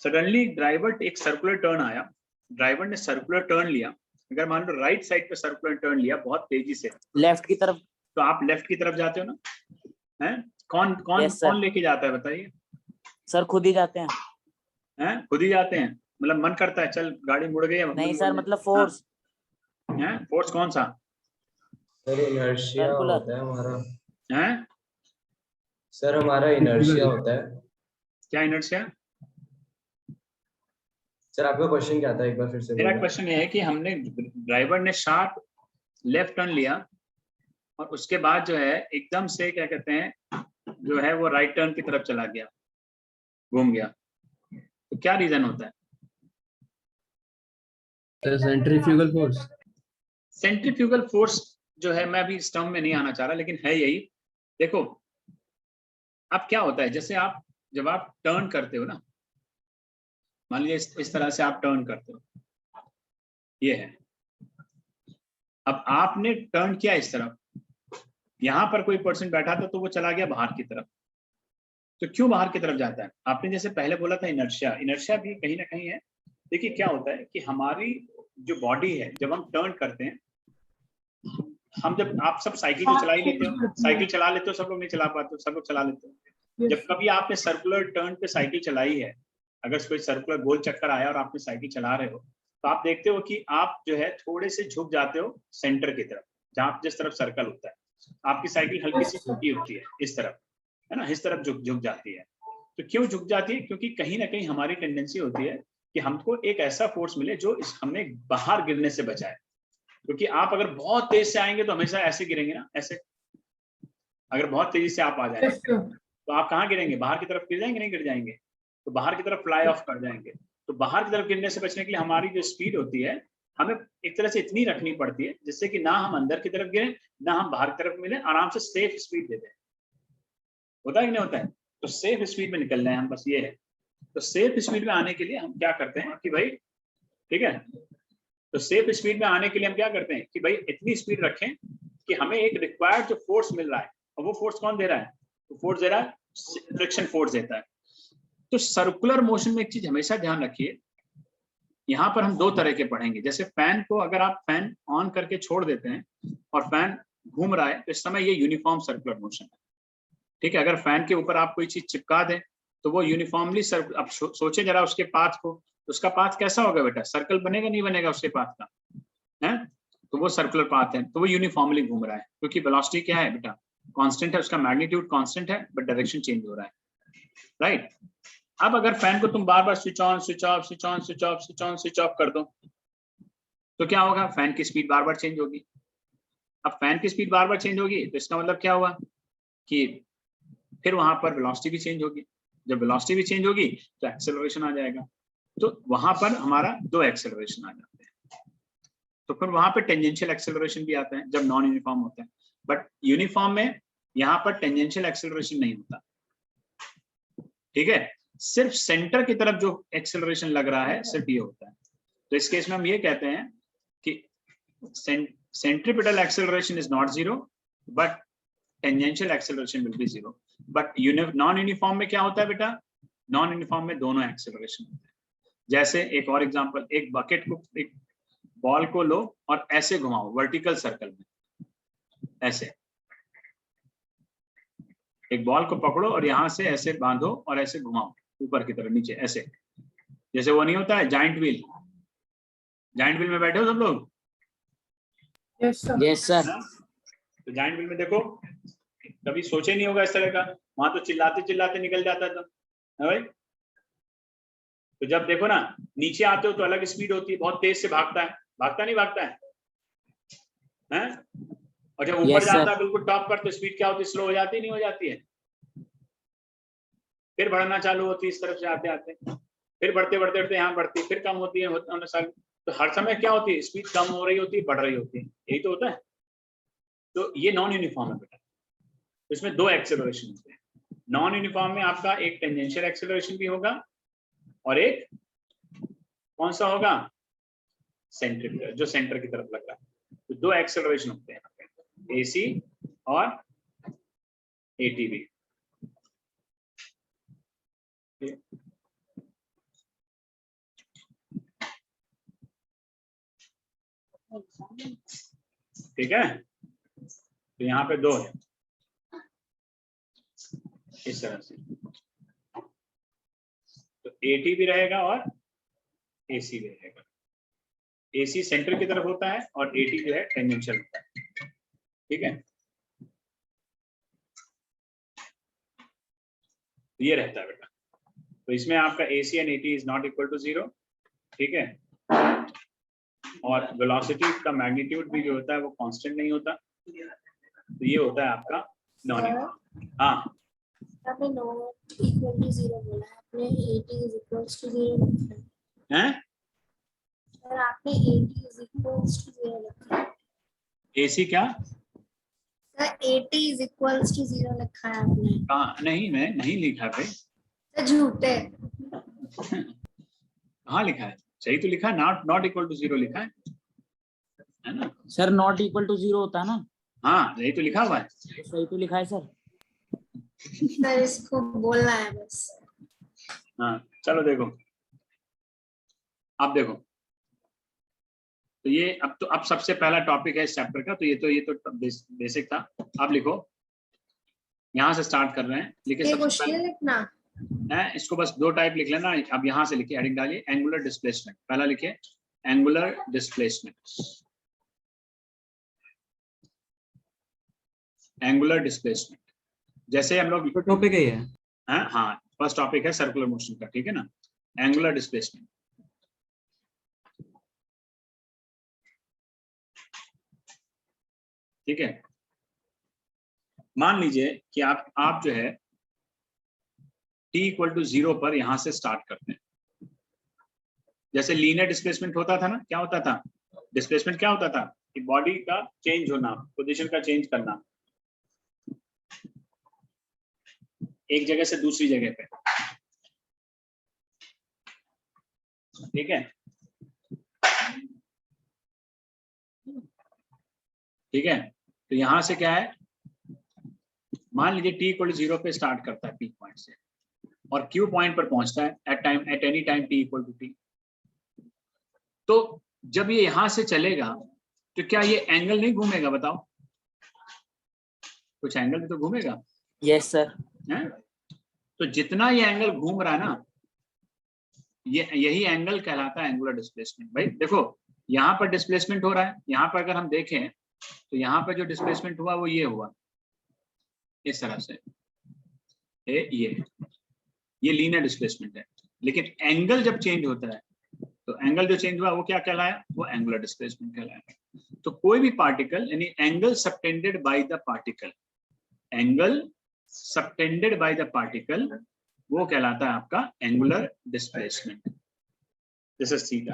सडनली ड्राइवर एक सर्कुलर टर्न आया, ड्राइवर ने सर्कुलर टर्न लिया, अगर मान लो राइट साइड पे सर्कुलर टर्न लिया बहुत तेजी से, लेफ्ट की तरफ, तो आप लेफ्ट की तरफ जाते हो ना, हैं? कौन कौन Yes, sir. कौन लेके जाता है बताइए? सर खुद ही जाते हैं। हैं? खुद ही जाते हैं, मतलब मन करता है चल गाड़ी मुड़ गई है, नहीं सर, मतलब फोर्स। हैं? फोर्स कौन सा? Sir inertia Circular. होता है हमारा। हैं? सर हमारा इनर्शिया होता है। क्या इनर्शिया? सर आपका क्वेश्चन क्या था, एक बार फिर से मेरा बोलिए। क्वेश्चन ये है कि हमने ड्राइवर ने शार्प लेफ्ट टर्न लिया और उसके बाद जो है एकदम से क्या कहते हैं, जो है वो राइट टर्न की तरफ चला गया, घूम गया, तो क्या रीजन होता है? Centrifugal force. सेंट्रीफ्यूगल फोर्स जो है, मैं अभी इस टर्म में नहीं आना चाह रहा, लेकिन है यही। देखो अब क्या होता है, जैसे आप जब आप टर्न करते हो ना, मान लीजिए इस तरह से आप टर्न करते हो, ये है, अब आपने टर्न किया इस तरफ, यहां पर कोई पर्सन बैठा था तो वो चला गया बाहर की तरफ। तो क्यों बाहर की तरफ जाता है? आपने जैसे पहले बोला था इनर्शिया, इनर्शिया भी कहीं ना कहीं है। देखिए क्या होता है कि हमारी जो बॉडी है, जब हम टर्न करते हैं, हम जब आप सब साइकिल तो चला ही लेते हो, साइकिल चला लेते हो, सब लोग नहीं चला पाते, सब लोग चला लेते हो। जब कभी आपने सर्कुलर टर्न पे साइकिल चलाई है, अगर कोई सर्कुलर गोल चक्कर आया और आपने साइकिल चला रहे हो, तो आप देखते हो कि आप जो है थोड़े से झुक जाते हो सेंटर की तरफ, जहां जिस तरफ सर्कल होता है। आपकी साइकिल हल्की सी झुकी होती है इस तरफ, है ना, इस तरफ झुक जाती है। तो क्यों झुक जाती है? क्योंकि कहीं ना कहीं हमारी टेंडेंसी होती है कि हमको एक ऐसा फोर्स मिले जो हमें बाहर गिरने से बचाए। क्योंकि आप अगर बहुत तेज से आएंगे तो हमेशा ऐसे गिरेंगे ना, ऐसे। अगर बहुत तेजी से आप आ जाएंगे Yes, sir. तो आप कहाँ गिरेंगे? बाहर की तरफ गिर जाएंगे, नहीं गिर जाएंगे? तो बाहर की तरफ फ्लाई ऑफ कर जाएंगे। तो बाहर की तरफ गिरने से बचने के लिए हमारी जो स्पीड होती है हमें एक तरह से इतनी रखनी पड़ती है जिससे कि ना हम अंदर की तरफ गिरें ना हम बाहर की तरफ मिले, आराम से सेफ स्पीड दे दें। होता है कि नहीं होता है? तो सेफ स्पीड में निकलना है हम, बस ये है। तो सेफ स्पीड में आने के लिए हम क्या करते हैं कि भाई, ठीक है, तो सेफ स्पीड में आने के लिए हम क्या करते हैं कि भाई इतनी स्पीड रखें कि हमें एक रिक्वायर्ड जो फोर्स मिल रहा है, और वो फोर्स कौन दे रहा है? तो फोर्स दे रहा है, फ्रिक्शन फोर्स देता है। तो सर्कुलर मोशन में एक चीज हमेशा ध्यान रखिए, यहाँ पर हम दो तरह के पढ़ेंगे। जैसे फैन को अगर आप फैन ऑन करके छोड़ देते हैं और फैन घूम रहा है तो इस समय ये यूनिफॉर्म सर्कुलर मोशन है, ठीक है। अगर फैन के ऊपर आप कोई चीज चिपका दें तो वो यूनिफॉर्मली अब सोचे जरा उसके पाथ को, तो उसका पाथ कैसा होगा बेटा? सर्कल बनेगा नहीं बनेगा उसके पाथ का, है? तो वो सर्कुलर पाथ है, तो वो यूनिफॉर्मली घूम रहा है क्योंकि वेलोसिटी क्या है बेटा? कांस्टेंट है, उसका मैग्नीट्यूड कांस्टेंट है बट डायरेक्शन चेंज हो रहा है, राइट। अब अगर फैन को तुम बार बार switch on switch off switch on switch off switch on switch off कर दो तो क्या होगा? फैन की स्पीड बार बार चेंज होगी। अब फैन की स्पीड बार बार चेंज होगी तो इसका मतलब क्या हुआ कि फिर वहां पर वेलोसिटी भी चेंज होगी। जब वेलोसिटी भी चेंज होगी तो एक्सेलरेशन आ जाएगा। तो वहां पर हमारा दो एक्सेलरेशन आ जाते हैं। तो फिर वहां पर टेंजेंशियल एक्सेलरेशन भी आता है जब नॉन यूनिफॉर्म होता है, बट यूनिफॉर्म में यहाँ पर टेंजेंशियल एक्सेलरेशन नहीं होता, ठीक है। सिर्फ सेंटर की तरफ जो एक्सेलरेशन लग रहा है सिर्फ ये होता है। तो इस केस में हम ये कहते हैं कि centripetal acceleration is not zero but tangential acceleration will be zero. But non uniform में क्या होता है बेटा? नॉन यूनिफॉर्म में दोनों एक्सेलरेशन होते हैं। जैसे एक और एग्जांपल, एक बकेट को, एक बॉल को लो और ऐसे घुमाओ वर्टिकल सर्कल में, ऐसे एक बॉल को पकड़ो और यहां से ऐसे बांधो और ऐसे घुमाओ ऊपर की तरफ नीचे, ऐसे। जैसे वो नहीं होता है जाइंट व्हील, जाइंट व्हील में बैठे हो सब लोग? Yes, sir. Yes sir. तो जाइंट व्हील में देखो, कभी सोचे नहीं होगा इस तरह का, वहां तो चिल्लाते चिल्लाते निकल जाता था, है भाई। तो जब देखो ना नीचे आते हो तो अलग स्पीड होती है, बहुत तेज से भागता है, भागता नहीं भागता है, हैं? और जब ऊपर Yes, sir. जाता है बिल्कुल टॉप पर तो स्पीड क्या होती है? स्लो हो जाती नहीं हो जाती है? फिर बढ़ना चालू होती है इस तरफ से आते आते, फिर बढ़ते बढ़ते बढ़ते यहाँ बढ़ती है, फिर कम होती है, तो हर समय क्या होती है? स्पीड कम हो रही होती है, बढ़ रही होती है, यही तो होता है। तो ये नॉन यूनिफॉर्म है बेटा, इसमें दो एक्सेलरेशन होते हैं। नॉन यूनिफॉर्म में आपका एक टेंजेंशियल एक्सेलरेशन भी होगा और एक कौन सा होगा? सेंट्रीपिटल, जो सेंटर की तरफ लग रहा है। तो दो एक्सेलरेशन होते हैं, एसी और एटीवी। ठीक है, तो यहाँ पे दो है इस तरह से। तो एटी भी रहेगा और एसी भी रहेगा। एसी सेंटर की तरफ होता है और एटी जो है टेंजेंशियल होता है, ठीक है। तो ये रहता है बेटा। तो इसमें आपका AC and AT is not equal to zero, ठीक है। और वेलोसिटी का मैग्नीट्यूड भी जो होता है वो कांस्टेंट नहीं होता। तो ये होता है आपका नॉन यूनिफॉर्म। हाँ, आपने नॉट इक्वल टू जीरो बोला है, आपने 80 इज इक्वल्स टू जीरो लिखा है। हैं? सर आपने 80 इज इक्वल्स टू जीरो लिखा है। एसी क्या? Sir 80 is equals to zero लिखा है आपने। कहाँ? नहीं, मैं नहीं लिखा भाई। सर झूठे। कहाँ लिखा है? सही तो लिखा है, नॉट इक्वल टू जीरो लिखा है ना? Sir not equal to zero होता है ना? हाँ, यही तो लिखा हुआ है। सही तो लिखा है सर। सर इसको बोलना है बस। हाँ, चलो देखो, अब देखो। तो ये अब सबसे पहला टॉपिक है इस चैप्टर का। तो ये तो बेसिक था। अब लिखो, यहाँ से स्टार्ट कर रहे हैं। लिखे ये सबसे क्वेश्चन पहले लिखना है, इसको बस दो टाइप लिख लेना। अब यहाँ से लिखिए, हेडिंग डालिए, एंगुलर डिस्प्लेसमेंट पहला लिखिए। Angular displacement, angular displacement. जैसे हम लोग तो टॉपिक है ये। हाँ फर्स्ट टॉपिक है सर्कुलर मोशन का, ठीक है ना, एंगुलर डिस्प्लेसमेंट। ठीक है, मान लीजिए कि आप जो है t इक्वल टू 0 पर यहां से स्टार्ट करते हैं। जैसे लीनियर डिस्प्लेसमेंट होता था ना, क्या होता था डिस्प्लेसमेंट, क्या होता था कि बॉडी का चेंज होना, पोजीशन का चेंज करना एक जगह से दूसरी जगह पे, ठीक है, ठीक है। तो यहां से क्या है, मान लीजिए t इक्वल टू 0 पे स्टार्ट करता है पीक पॉइंट से और Q पॉइंट पर पहुंचता है at any time t equal to t। तो जब ये यहां से चलेगा तो क्या ये एंगल नहीं घूमेगा, बताओ, कुछ एंगल भी तो घूमेगा। Yes sir. है? तो जितना ये एंगल घूम रहा है ना, यही एंगल कहलाता है एंगुलर डिस्प्लेसमेंट। भाई देखो, यहाँ पर डिस्प्लेसमेंट हो रहा है, यहाँ पर अगर हम देखें तो यहाँ पर जो डिस्प्लेसमेंट हुआ वो ये हुआ, इस तरह से ये लीनियर डिस्प्लेसमेंट है। लेकिन एंगल जब चेंज होता है तो एंगल जो चेंज हुआ वो क्या कहलाया, वो एंगुलर डिस्प्लेसमेंट कहलाया। तो कोई भी पार्टिकल यानी angle subtended by the particle, angle subtended by the particle, वो कहलाता है आपका angular displacement. This is theta.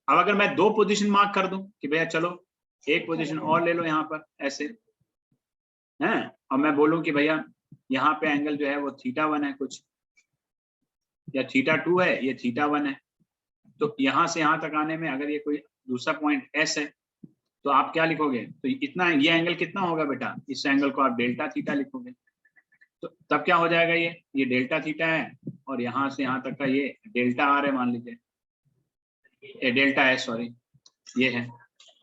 अब अगर मैं दो पोजीशन मार्क कर दूं कि भैया चलो एक पोजीशन और ले लो यहाँ पर ऐसे हैं, और मैं बोलूं कि भैया यहाँ पे एंगल जो है वो θ1 है कुछ, या θ2 है, ये θ1 है। तो यहाँ से यहाँ तक आने में अगर ये कोई दूसरा पॉइंट S है तो आप क्या लिखोगे, तो इतना ये एंगल कितना होगा बेटा, इस एंगल को आप डेल्टा थीटा लिखोगे। तो तब क्या हो जाएगा, ये डेल्टा थीटा है और यहाँ से यहाँ तक का ये डेल्टा आर है, मान लीजिए ये डेल्टा है, सॉरी ये है,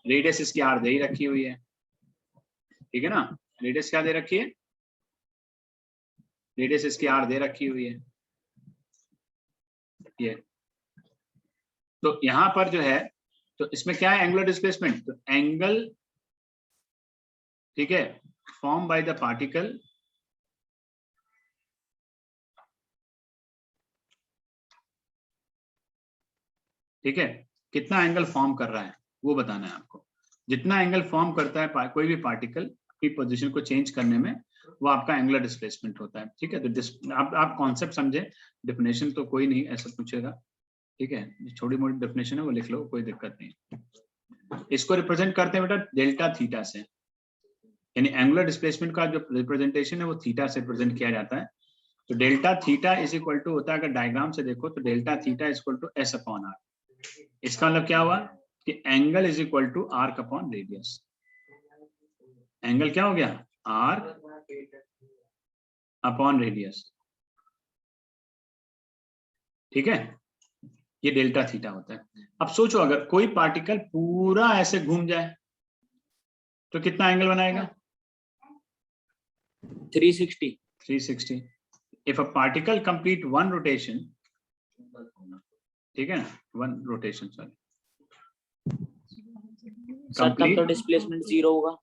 रेडियस इसकी आर दे ही रखी हुई है, ठीक है ना, रेडियस क्या दे रखी है, रेडियस इसकी आर दे रखी हुई है ये। तो यहाँ पर जो है, तो इसमें क्या है एंगुलर डिस्प्लेसमेंट, तो एंगल, ठीक है, फॉर्म बाय द पार्टिकल ठीक है, कितना एंगल फॉर्म कर रहा है वो बताना है आपको। जितना एंगल फॉर्म करता है कोई भी पार्टिकल की पोजीशन को चेंज करने में, वो आपका एंगुलर डिस्प्लेसमेंट होता है। ठीक है, तो आप कॉन्सेप्ट समझे, डेफिनेशन तो कोई नहीं ऐसा पूछेगा, ठीक है, छोटी मोटी डेफिनेशन है वो लिख लो, कोई दिक्कत नहीं। इसको रिप्रेजेंट करते हैं बेटा डेल्टा थीटा से, यानी एंगुलर डिस्प्लेसमेंट का जो रिप्रेजेंटेशन है वो थीटा से रिप्रेजेंट किया जाता है। तो delta theta is equal to होता है, अगर डायग्राम से देखो तो delta theta is equal to S upon R. इसका मतलब क्या हुआ कि angle is equal to arc upon radius. Angle क्या हो गया, आर्क अपॉन रेडियस, ठीक है, ये डेल्टा थीटा होता है। अब सोचो अगर कोई पार्टिकल पूरा ऐसे घूम जाए तो कितना एंगल बनाएगा, 360। If a particle complete one rotation, ठीक है, वन रोटेशन सॉरी, सर तब तो डिस्प्लेसमेंट 0 होगा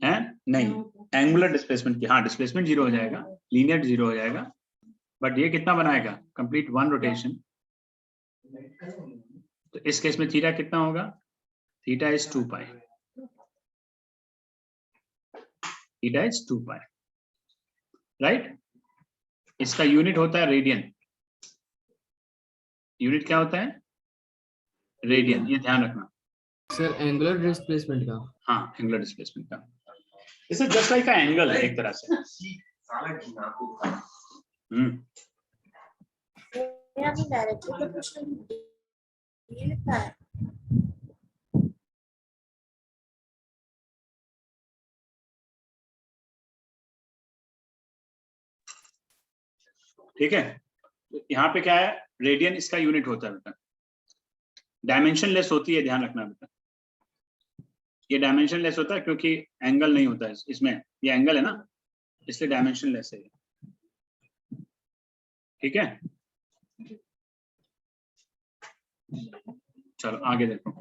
है, नहीं एंगुलर डिस्प्लेसमेंट की, हाँ डिस्प्लेसमेंट 0 हो जाएगा, लीनियर 0 हो जाएगा, बट ये कितना बनाएगा, कंप्लीट वन रोटेशन। तो इस केस में थीटा कितना होगा, theta is 2 pi, theta is 2 pi, right. इसका यूनिट होता है रेडियन, यूनिट क्या होता है, रेडियन, ये ध्यान रखना सर एंगुलर डिस्प्लेसमेंट का, हाँ एंगुलर डिस्प्लेसमेंट का, this is just like angle है एक तरह से। मेरा भी डायरेक्टली प्रोपोर्शनल ये लिखा है। ठीक है, तो यहाँ पे क्या है, रेडियन इसका यूनिट होता है बेटा, डायमेंशन लेस होती है, ध्यान रखना बेटा, ये डायमेंशन लेस होता है क्योंकि एंगल नहीं होता है इसमें, ये एंगल है ना इसलिए डायमेंशन लेस है, ठीक है। चलो आगे देखो।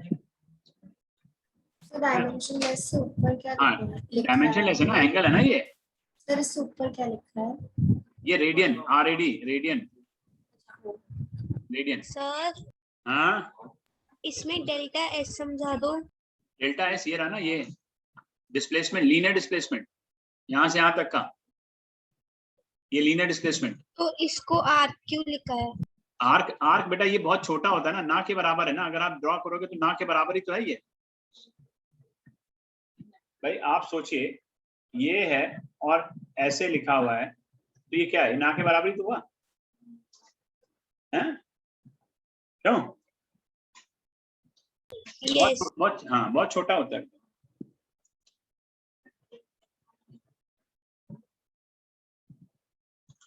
सर डायमेंशन लेस से ऊपर क्या हाँ, लिखा है? डायमेंशन लेस है ना, एंगल है ना ये। सर इससे ऊपर क्या लिखा है? ये radian, RAD, radian, radian. Sir हाँ, इसमें डेल्टा एस समझा दो। डेल्टा एस ये रहा ना, ये डिस्प्लेसमेंट, लीनियर डिस्प्लेसमेंट, यहाँ से यहाँ तक का, ये लीनियर डिस्प्लेसमेंट। तो इसको आर क्यों लिखा है? आर्क, आर्क बेटा ये बहुत छोटा होता है ना के बराबर है ना, अगर आप ड्रॉ करोगे तो ना के बराबर ही तो है ये। भाई आप सोचिए, ये है और ऐसे लिखा हुआ है, तो ये क्या है, ना के बराबर ही तो हुआ है, क्यों? यस। बहुत हाँ, बहुत छोटा होता है।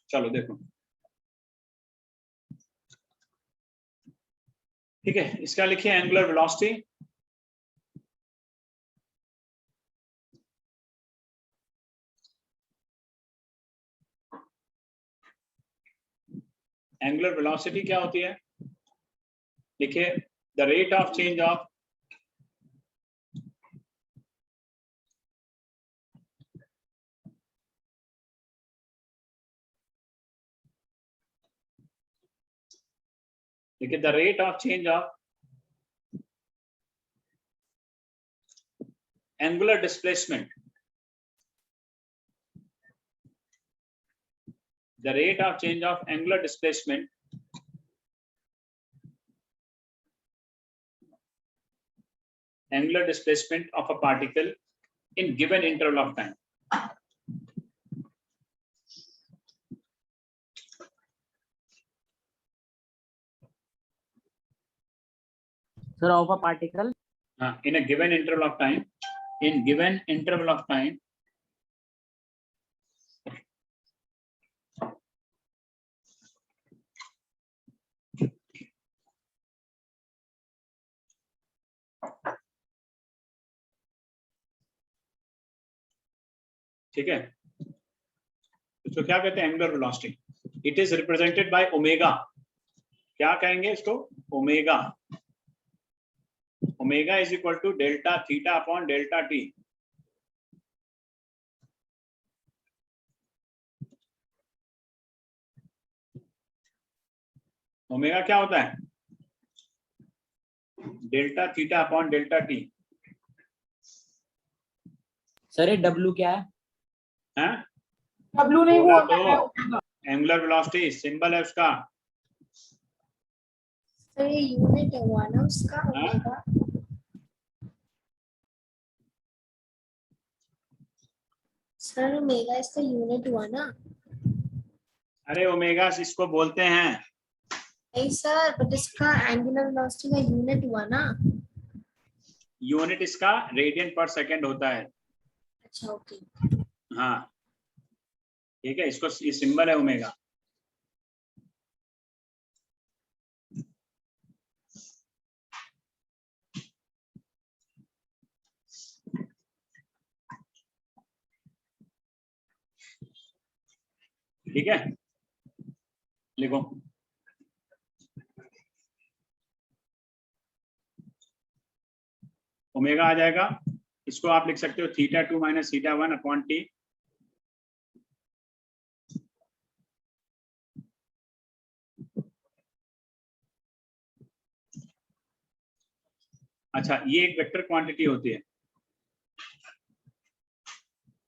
चलो देखो, ठीक है, इसका लिखिए एंगुलर वेलोसिटी। एंगुलर वेलोसिटी क्या होती है? देखिए, the rate of change of देखिए, the rate of change of angular displacement, the rate of change of angular displacement of a particle in given interval of time. Sir, of a particle In a given interval of time, in given interval of time, ठीक है, इसको क्या कहते हैं? Angular velocity. It is represented by omega. क्या कहेंगे इसको? Omega. Omega is equal to delta theta upon delta T. Omega क्या होता है? Delta theta upon delta T. Sir ये W क्या है? हैं? W नहीं वो तो एंगुलर वेलोसिटी सिंबल है उसका। सर ये यूनिट हुआ ना उसका ओमेगा। सर ओमेगा इसका यूनिट हुआ ना? अरे ओमेगा इसको बोलते हैं। नहीं सर, बट इसका एंगुलर वेलोसिटी का यूनिट हुआ ना? यूनिट इसका रेडियन पर सेकंड होता है। अच्छा ओके। हाँ ठीक है, इसको ये सिंबल है ओमेगा। ठीक है, लिखो ओमेगा आ जाएगा। इसको आप लिख सकते हो theta 2 minus theta 1 upon T. अच्छा, ये एक वेक्टर क्वांटिटी होती है,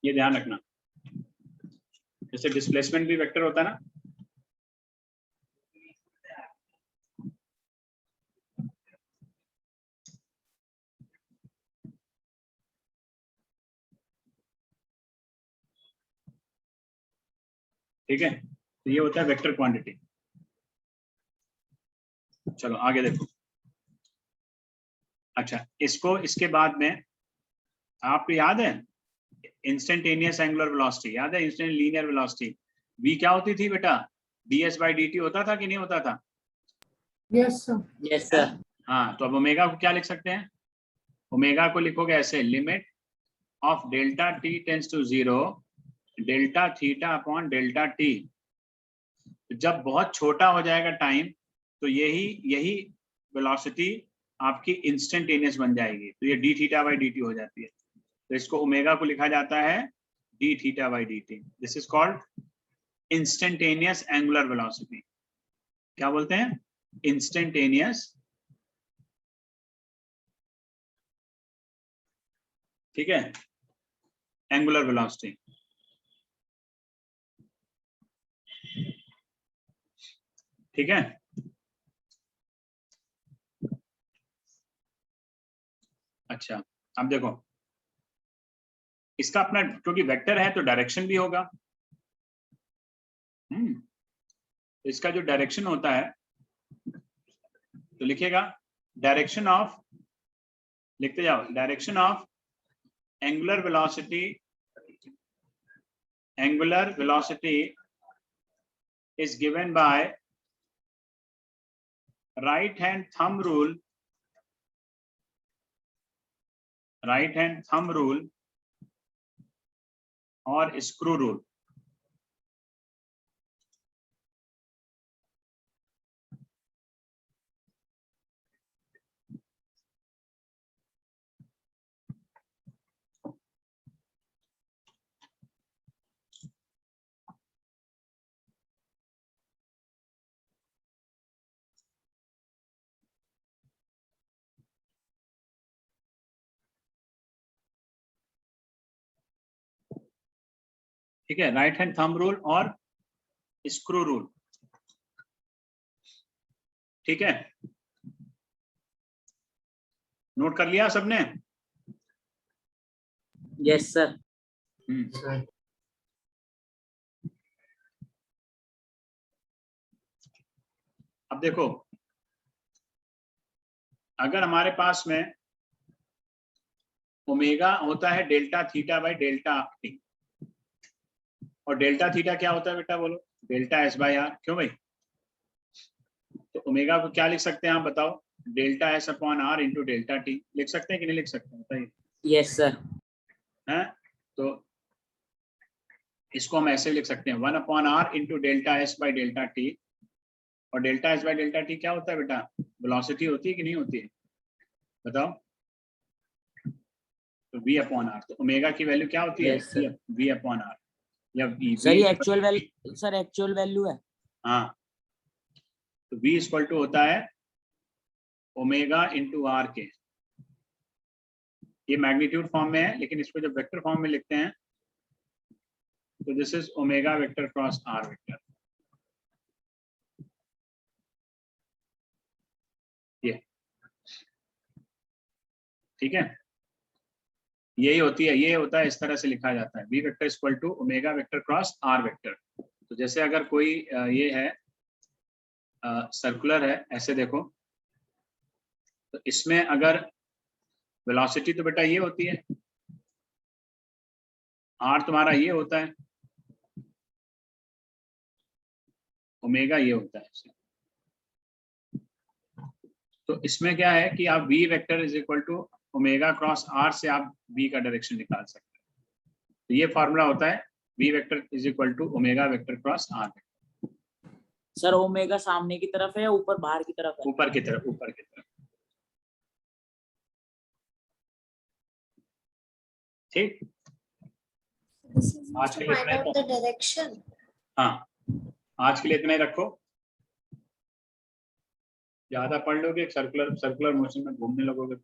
ये ध्यान रखना। जैसे डिस्प्लेसमेंट भी वेक्टर होता है ना, ठीक है, तो ये होता है वेक्टर क्वांटिटी। चलो आगे देखो। अच्छा, इसको इसके बाद में आपको याद है इंस्टेंटेनियस एंगुलर वेलोसिटी, याद है इंस्टेंट लीनियर वेलोसिटी, v क्या होती थी बेटा? ds/dt होता था कि नहीं होता था? Yes sir. Yes sir. हाँ, तो अब ओमेगा को क्या लिख सकते हैं? ओमेगा को लिखोगे ऐसे, limit of delta t tends to 0 delta theta upon delta t। जब बहुत छोटा हो जाएगा टाइम, तो यही वेलोसिटी आपकी इंस्टेंटेनियस बन जाएगी, तो ये D theta by D T हो जाती है। तो इसको ओमेगा को लिखा जाता है D theta by D T. This is called instantaneous angular velocity. क्या बोलते हैं? इंस्टेंटेनियस, ठीक है, एंगुलर वेलोसिटी। ठीक है, अच्छा अब देखो, इसका अपना, क्योंकि वेक्टर है तो डायरेक्शन भी होगा। तो इसका जो डायरेक्शन होता है तो लिखेगा डायरेक्शन ऑफ, लिखते जाओ, direction of angular velocity is given by right hand thumb rule or screw rule। ठीक है, राइट हैंड थंब रूल और स्क्रू रूल। ठीक है, नोट कर लिया सबने? Yes sir. अब देखो, अगर हमारे पास में ओमेगा होता है delta theta by delta T, और डेल्टा थीटा क्या होता है बेटा बोलो? Delta S by R. क्यों भाई? तो ओमेगा को क्या लिख सकते हैं आप बताओ? Delta S upon R into delta T. लिख सकते हैं कि नहीं लिख सकते? बताइए। Yes sir. है, तो इसको हम ऐसे लिख सकते हैं 1 upon R into delta S by delta T. और delta S by delta T क्या होता है बेटा? वेलोसिटी होती है कि नहीं होती है? बताओ। तो v अपॉन आर, तो ओमेगा की वैल्यू क्या होती है? Yes, sir. v upon R या v। सर ये actual value, sir actual value है। हाँ, तो v इक्वल टू होता है ओमेगा इंटू आर के। ये मैग्नीट्यूड फॉर्म में है, लेकिन इसको जब वेक्टर फॉर्म में लिखते हैं तो this is omega vector cross R vector. ये ठीक है, यही होती है, ये होता है, इस तरह से लिखा जाता है v vector equal to omega vector cross R vector. तो जैसे अगर कोई ये है सर्कुलर है, ऐसे देखो, तो इसमें अगर वेलोसिटी तो बेटा ये होती है, आर तुम्हारा ये होता है, ओमेगा ये होता है। तो इसमें क्या है कि आप v vector is equal to omega cross R से आप v का डायरेक्शन निकाल सकते हैं। तो ये फॉर्मूला होता है v vector is equal to omega vector cross R. Sir omega सामने की तरफ है या ऊपर बाहर की तरफ है? ऊपर की तरफ, ऊपर की तरफ। ठीक, This is आज to के लिए find इतना out the direction. हाँ, आज के लिए इतना ही रखो। ज्यादा पढ़ लोगे सर्कुलर मोशन में घूमने लगोगे।